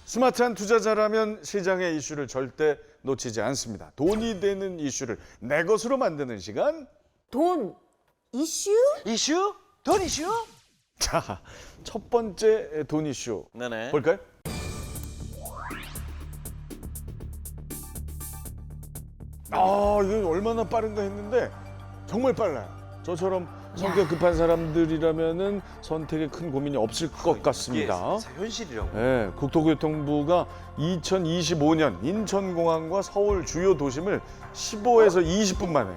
스마트한 투자자라면 시장의 이슈를 절대 놓치지 않습니다. 돈이 되는 이슈를 내 것으로 만드는 시간. 돈 이슈? 이슈? 돈 이슈? 자, 첫 번째 돈 이슈 네네. 볼까요? 이거 얼마나 빠른가 했는데 정말 빨라요. 저처럼 성격 급한 사람들이라면은 선택에 큰 고민이 없을 것 같습니다. 이게 현실이라고. 네, 국토교통부가 2025년 인천공항과 서울 주요 도심을 15에서 20분 만에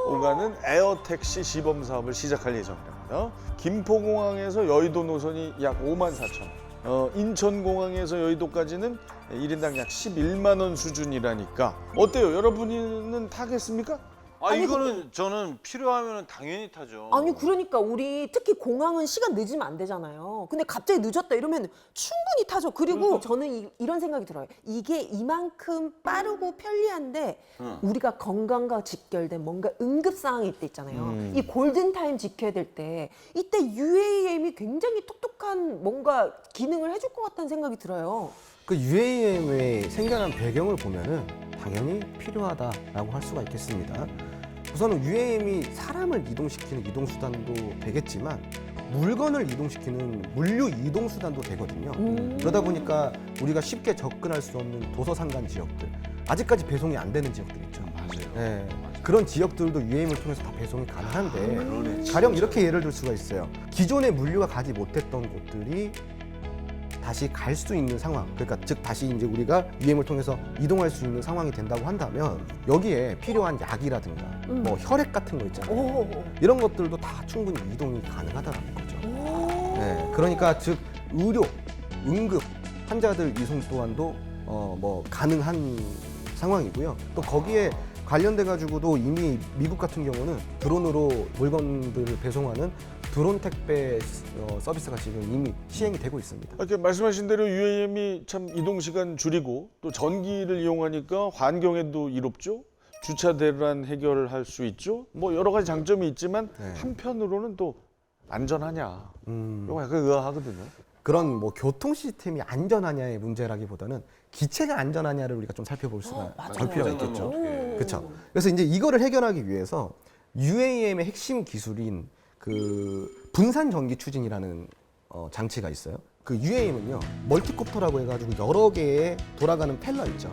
오가는 에어택시 시범 사업을 시작할 예정입니다. 김포공항에서 여의도 노선이 약 5만 4천. 인천공항에서 여의도까지는 1인당 약 11만 원 수준이라니까 어때요? 여러분은 타겠습니까? 아니, 이거는 저는 필요하면 당연히 타죠. 아니 그러니까 우리 특히 공항은 시간 늦으면 안 되잖아요. 근데 갑자기 늦었다 이러면 충분히 타죠. 그리고 저는 이런 생각이 들어요. 이게 이만큼 빠르고 편리한데 우리가 건강과 직결된 뭔가 응급 상황일 때 있잖아요. 이 골든 타임 지켜야 될 때 이때 UAM이 굉장히 똑똑한 뭔가 기능을 해줄 것 같다는 생각이 들어요. 그 UAM의 생겨난 배경을 보면은 당연히 필요하다라고 할 수가 있겠습니다. 우선은 UAM이 사람을 이동시키는 이동수단도 되겠지만 물건을 이동시키는 물류 이동수단도 되거든요. 그러다 보니까 우리가 쉽게 접근할 수 없는 도서산간 지역들, 아직까지 배송이 안 되는 지역들 있죠. 맞아요. 네. 그런 지역들도 UAM을 통해서 다 배송이 가능한데 가령 이렇게 예를 들 수가 있어요. 기존의 물류가 가지 못했던 곳들이 다시 갈 수 있는 상황, 그러니까 즉 다시 이제 우리가 UAM을 통해서 이동할 수 있는 상황이 된다고 한다면 여기에 필요한 약이라든가 뭐 혈액 같은 거 있잖아요. 오. 이런 것들도 다 충분히 이동이 가능하다는 거죠. 네, 그러니까 즉 의료, 응급 환자들 이송 또한도 뭐 가능한 상황이고요. 또 거기에 관련돼 가지고도 이미 미국 같은 경우는 드론으로 물건들을 배송하는 드론 택배 서비스가 지금 이미 시행이 되고 있습니다. 이렇게 말씀하신 대로 UAM이 참 이동 시간 줄이고 또 전기를 이용하니까 환경에도 이롭죠. 주차 대란 해결할 수 있죠. 뭐 여러 가지 장점이 있지만 한편으로는 또 안전하냐. 이거 약간 의아하거든요. 그런 뭐 교통 시스템이 안전하냐의 문제라기보다는 기체가 안전하냐를 우리가 좀 살펴볼 수가 볼 필요가 있겠죠. 그렇죠. 그래서 이제 이거를 해결하기 위해서 UAM의 핵심 기술인 그 분산 전기 추진이라는 장치가 있어요. 그 UAM은요 멀티콥터라고 해가지고 여러 개의 돌아가는 펠러 있죠.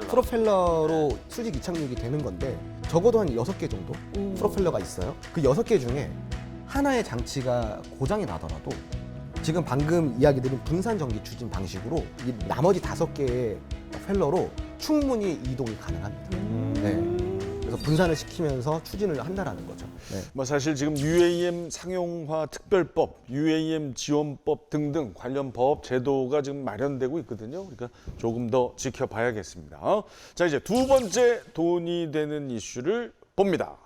프로펠러로 수직 이착륙이 되는 건데 적어도 한 6개 정도 프로펠러가 있어요. 그 6개 중에 하나의 장치가 고장이 나더라도 지금 방금 이야기 드린 분산 전기 추진 방식으로 이 나머지 5개의 펠러로 충분히 이동이 가능합니다. 네. 그래서 분산을 시키면서 추진을 한다라는 거죠. 네. 뭐 사실 지금 UAM 상용화 특별법, UAM 지원법 등등 관련 법 제도가 지금 마련되고 있거든요. 그러니까 조금 더 지켜봐야겠습니다. 자, 이제 두 번째 돈이 되는 이슈를 봅니다.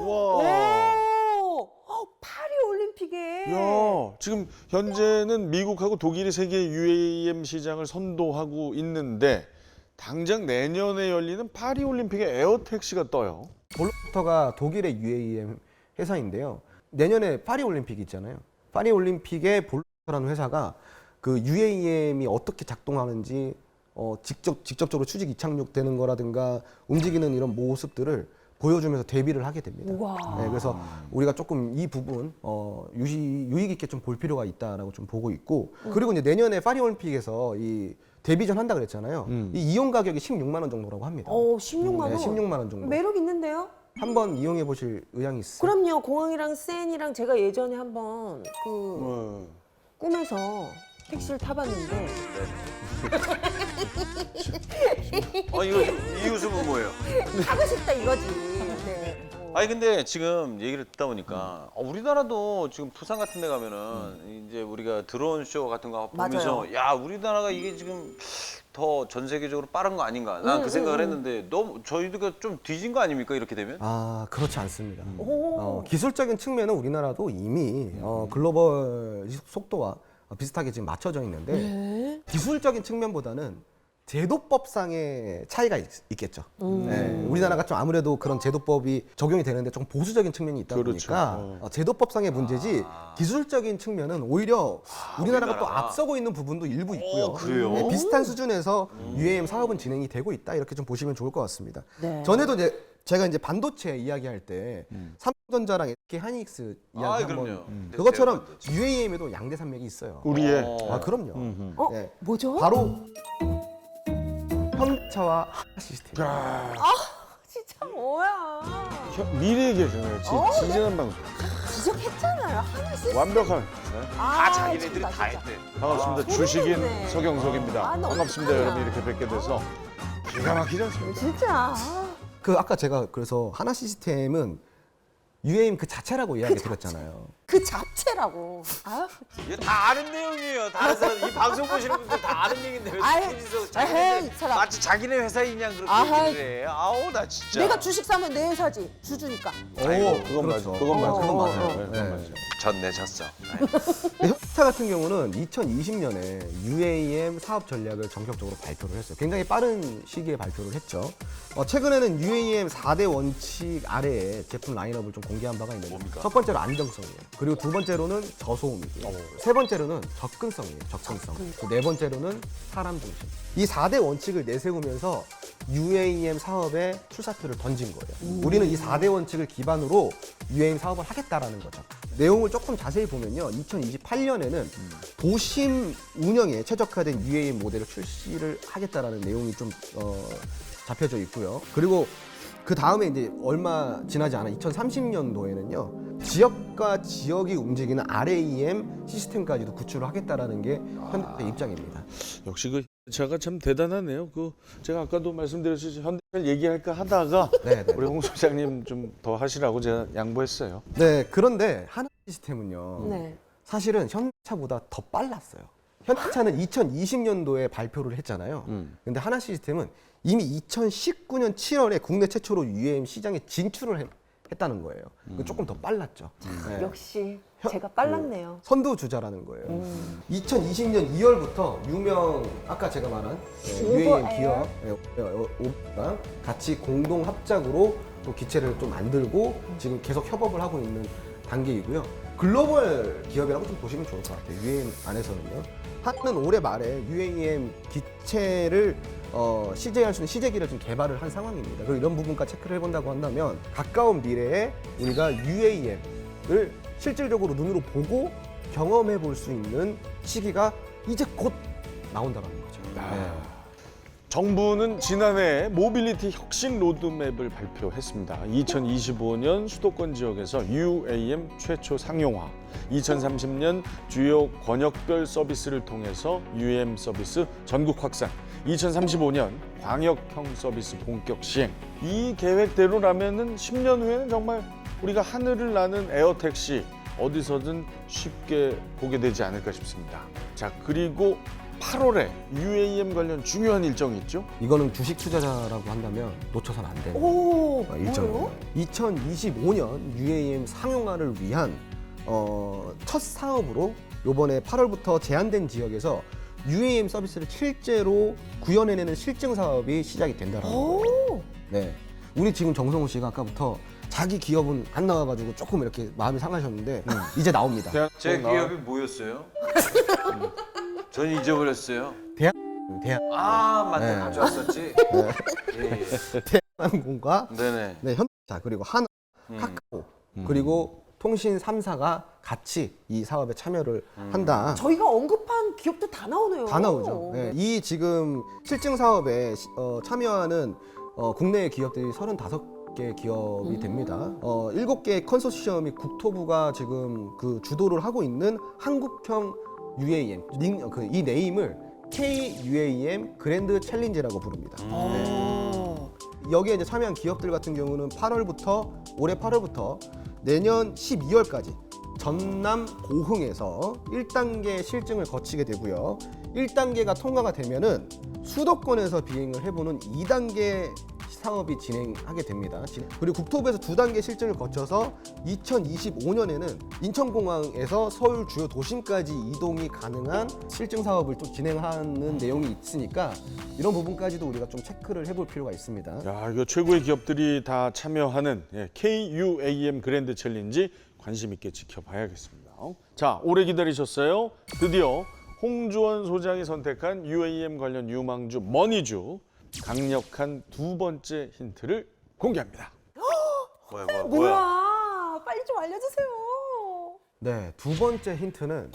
와. 파리 올림픽에 야, 지금 현재는 미국하고 독일이 세계 UAM 시장을 선도하고 있는데 당장 내년에 열리는 파리 올림픽에 에어택시가 떠요. 볼로부터가 독일의 UAM 회사인데요. 내년에 파리 올림픽이 있잖아요. 파리 올림픽에 볼로부터라는 회사가 그 UAM이 어떻게 작동하는지 직접적으로 추직 이착륙되는 거라든가 움직이는 이런 모습들을 보여주면서 데뷔를 하게 됩니다. 우와. 네, 그래서 우리가 조금 이 부분 유익 있게 좀 볼 필요가 있다라고 좀 보고 있고 그리고 이제 내년에 파리 올림픽에서 이 데뷔전 한다 그랬잖아요. 이 이용 가격이 16만 원 정도라고 합니다. 16만 원. 네, 16만 원 정도. 매력 있는데요? 한번 이용해 보실 의향이 있으세요? 그럼요. 공항이랑 센이랑 제가 예전에 한번 꿈에서 택시를 타봤는데 이거 이 웃음은 뭐예요? 타고 싶다 이거지. 네. 아니 근데 지금 얘기를 듣다 보니까 우리나라도 지금 부산 같은 데 가면은 이제 우리가 드론 쇼 같은 거 보면서 맞아요. 야 우리나라가 이게 지금 더 전 세계적으로 빠른 거 아닌가 난 그 생각을 했는데 너무 저희가 좀 뒤진 거 아닙니까 이렇게 되면? 그렇지 않습니다. 오. 기술적인 측면은 우리나라도 이미 글로벌 속도와 비슷하게 지금 맞춰져 있는데 기술적인 측면보다는 제도법상의 차이가 있겠죠. 네, 우리나라가 좀 아무래도 그런 제도법이 적용이 되는데 조금 보수적인 측면이 있다 그렇죠. 보니까 제도법상의 문제지 기술적인 측면은 오히려 우리나라가 또 우리나라가? 앞서고 있는 부분도 일부 있고요. 그래요? 네, 비슷한 수준에서 UAM 사업은 진행이 되고 있다 이렇게 좀 보시면 좋을 것 같습니다. 네. 전에도 이제 제가 이제 반도체 이야기할 때 삼성전자랑 SK 하이닉스 이야기 그럼요. 한번 그것처럼 UAM에도 양대 산맥이 있어요. 우리의 아 그럼요. 어? 네. 뭐죠? 바로 현대차와 하나 시스템. 진짜 뭐야? 미래에 계시네요. 지지난 방송 지적했잖아요. 하나씩. 완벽한. 네. 다 자기네들이 다 했대. 반갑습니다. 아, 주식인 모르겠네. 서경석입니다. 아, 나 반갑습니다. 어떡하냐. 여러분 이렇게 뵙게 돼서 기가 막히지 않습니까? 진짜. 그 아까 제가 그래서 하나 시스템은 UAM 그 자체라고 이야기 드렸잖아요. 그 자체라고. 아, 이게 다 아는 내용이에요. 다른 사람 이 방송 보시는 분들 다 아는 얘기인데 왜 아이, 둘이서 에헤이, 자기네들 이 사람. 마치 자기네 회사인 양 그렇게 아하. 얘기를 해. 아우 나 진짜. 내가 주식 사면 내 회사지. 주주니까. 그건 그렇죠. 맞아. 그건 맞아. 그건 맞아요. 네, 그건 네. 맞아. 졌네 졌어. 근데 현대차 같은 경우는 2020년에 UAM 사업 전략을 전격적으로 발표를 했어요. 굉장히 빠른 시기에 발표를 했죠. 최근에는 UAM 4대 원칙 아래에 제품 라인업을 좀 공개한 바가 있는데 뭡니까? 첫 번째로 안정성이에요. 그리고 두 번째로는 저소음이고요. 세 번째로는 접근성이에요. 접근성. 그리고 네 번째로는 사람 중심. 이 4대 원칙을 내세우면서 UAM 사업에 출사표를 던진 거예요. 우리는 이 4대 원칙을 기반으로 UAM 사업을 하겠다라는 거죠. 내용을 조금 자세히 보면요. 2028년에는 도심 운영에 최적화된 UAM 모델을 출시를 하겠다라는 내용이 좀 잡혀져 있고요. 그리고 그 다음에 이제 얼마 지나지 않아 2030년도에는요. 지역과 지역이 움직이는 RAM 시스템까지도 구축을 하겠다라는 게 현대 입장입니다. 역시 그 현대차가 참 대단하네요. 그 제가 아까도 말씀드렸듯이 현대차를 얘기할까 하다가 네, 네. 우리 홍 소장님 좀 더 하시라고 제가 양보했어요. 네, 그런데 하나 시스템은요. 네. 사실은 현대차보다 더 빨랐어요. 현대차는 2020년도에 발표를 했잖아요. 근데 하나 시스템은 이미 2019년 7월에 국내 최초로 UAM 시장에 진출을 했다는 거예요. 조금 더 빨랐죠. 네. 역시 제가 빨랐네요. 선두주자라는 거예요. 2020년 2월부터 유명 아까 제가 말한 UAM 기업 오버랑 같이 공동 합작으로 또 기체를 좀 만들고 지금 계속 협업을 하고 있는 단계이고요. 글로벌 기업이라고 좀 보시면 좋을 것 같아요. UAM 안에서는요. 하나는 올해 말에 UAM 기체를 CJ할 수 있는 CJ기를 좀 개발을 한 상황입니다. 그리고 이런 부분까지 체크를 해본다고 한다면 가까운 미래에 우리가 UAM을 실질적으로 눈으로 보고 경험해 볼 수 있는 시기가 이제 곧 나온다는 거죠. 네. 정부는 지난해 모빌리티 혁신 로드맵을 발표했습니다. 2025년 수도권 지역에서 UAM 최초 상용화, 2030년 주요 권역별 서비스를 통해서 UAM 서비스 전국 확산, 2035년 광역형 서비스 본격 시행. 이 계획대로라면은 10년 후에는 정말 우리가 하늘을 나는 에어택시 어디서든 쉽게 보게 되지 않을까 싶습니다. 자, 그리고 8월에 UAM 관련 중요한 일정이 있죠. 이거는 주식 투자자라고 한다면 놓쳐서는 안 되는 오, 일정이에요. 뭐요? 2025년 UAM 상용화를 위한 첫 사업으로 이번에 8월부터 제한된 지역에서 UAM 서비스를 실제로 구현해내는 실증 사업이 시작이 된다라는 거예요. 오, 네, 우리 지금 정성호 씨가 아까부터 자기 기업은 안 나와가지고 조금 이렇게 마음이 상하셨는데 이제 나옵니다. 제 기업이 뭐였어요? 전 잊어버렸어요. 대한 아 맞네 네. 가져왔었지. 예, 대한항공과 네네. 네, 현대차 그리고 하나, 카카오 그리고 통신 3사가 같이 이 사업에 참여를 한다. 저희가 언급한 기업도 다 나오네요. 다 나오죠. 네, 이 지금 실증 사업에 참여하는 국내 기업들이 35개 기업이 됩니다. 7개의 컨소시엄이 국토부가 지금 그 주도를 하고 있는 한국형 UAM, 이 네임을 K-UAM 그랜드 챌린지라고 부릅니다. 네. 여기에 이제 참여한 기업들 같은 경우는 올해 8월부터 내년 12월까지 전남 고흥에서 1단계 실증을 거치게 되고요. 1단계가 통과가 되면은 수도권에서 비행을 해보는 2단계 사업이 진행하게 됩니다. 그리고 국토부에서 2단계 실증을 거쳐서 2025년에는 인천공항에서 서울 주요 도심까지 이동이 가능한 실증 사업을 또 진행하는 내용이 있으니까 이런 부분까지도 우리가 좀 체크를 해볼 필요가 있습니다. 야, 이거 최고의 기업들이 다 참여하는 KUAM 그랜드 챌린지 관심 있게 지켜봐야겠습니다. 자, 오래 기다리셨어요. 드디어 홍주원 소장이 선택한 UAM 관련 유망주 머니주 강력한 두 번째 힌트를 공개합니다. 뭐야? 빨리 좀 알려주세요. 네, 두 번째 힌트는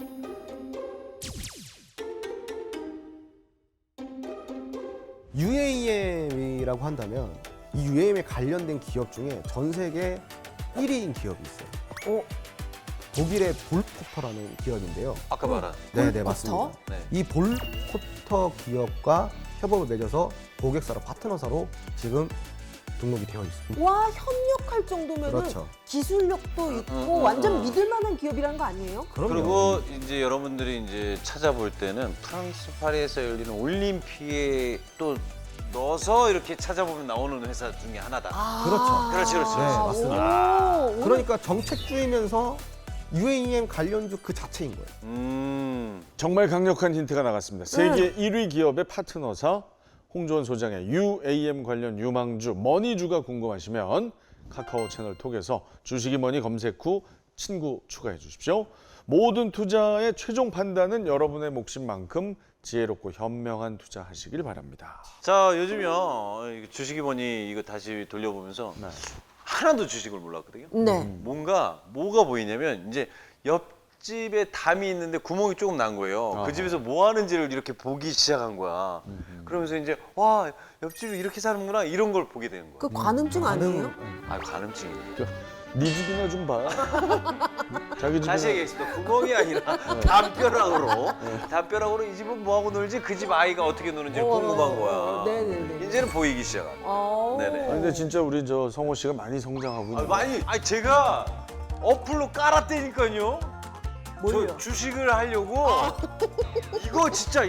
UAM이라고 한다면 이 UAM에 관련된 기업 중에 전 세계 1위인 기업이 있어요. 독일의 볼포터라는 기업인데요. 아까 말한. 네, 맞습니다. 네. 이 볼포터 기업과 협업을 맺어서 고객사로 파트너사로 지금 등록이 되어 있습니다. 와, 협력할 정도면 그렇죠. 기술력도 있고 완전 믿을 만한 기업이라는 거 아니에요? 그리고 이제 여러분들이 이제 찾아볼 때는 프랑스 파리에서 열리는 올림픽에 또 넣어서 이렇게 찾아보면 나오는 회사 중에 하나다. 그렇지. 네, 맞습니다. 오, 그러니까 정책주이면서 UAM 관련주 그 자체인 거예요. 정말 강력한 힌트가 나갔습니다. 세계 1위 기업의 파트너사 홍주원 소장의 UAM 관련 유망주 머니주가 궁금하시면 카카오 채널 톡에서 주식이 머니 검색 후 친구 추가해 주십시오. 모든 투자의 최종 판단은 여러분의 몫인 만큼 지혜롭고 현명한 투자하시길 바랍니다. 자, 요즘요 주식이 뭐니 이거 다시 돌려보면서 하나도 주식을 몰랐거든요. 네. 뭐가 보이냐면 이제 옆집에 담이 있는데 구멍이 조금 난 거예요. 그 집에서 뭐 하는지를 이렇게 보기 시작한 거야. 그러면서 이제 와, 옆집이 이렇게 사는구나 이런 걸 보게 되는 거야. 그 관음증 아니에요? 아, 가늠증이에요. 네 집이나 좀 봐. 자기 집이나. 다시 얘기했습니다. 구멍이 아니라 담벼락으로 이 집은 뭐 하고 놀지 그 집 아이가 어떻게 노는지 궁금한 거야. 네네네. 이제는 보이기 시작한. 네네. 아니, 근데 진짜 우리 저 성호 씨가 많이 성장하고 있는. 제가 어플로 깔았다니까요. 뭘요? 저 주식을 하려고 이거 진짜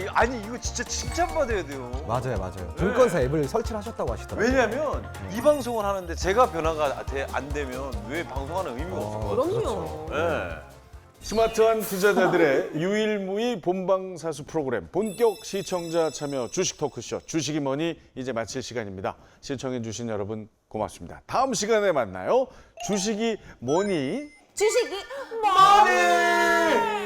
칭찬받아야 돼요. 맞아요. 증권사 앱을 설치를 하셨다고 하시더라고요. 왜냐면 이 방송을 하는데 제가 변화가 안 되면 왜 방송하는 의미가 없을 것 같아요. 그럼요. 네. 스마트한 투자자들의 유일무이 본방사수 프로그램 본격 시청자 참여 주식 토크쇼 주식이 뭐니 이제 마칠 시간입니다. 시청해 주신 여러분 고맙습니다. 다음 시간에 만나요. 주식이 뭐니? 주식이 뭐니?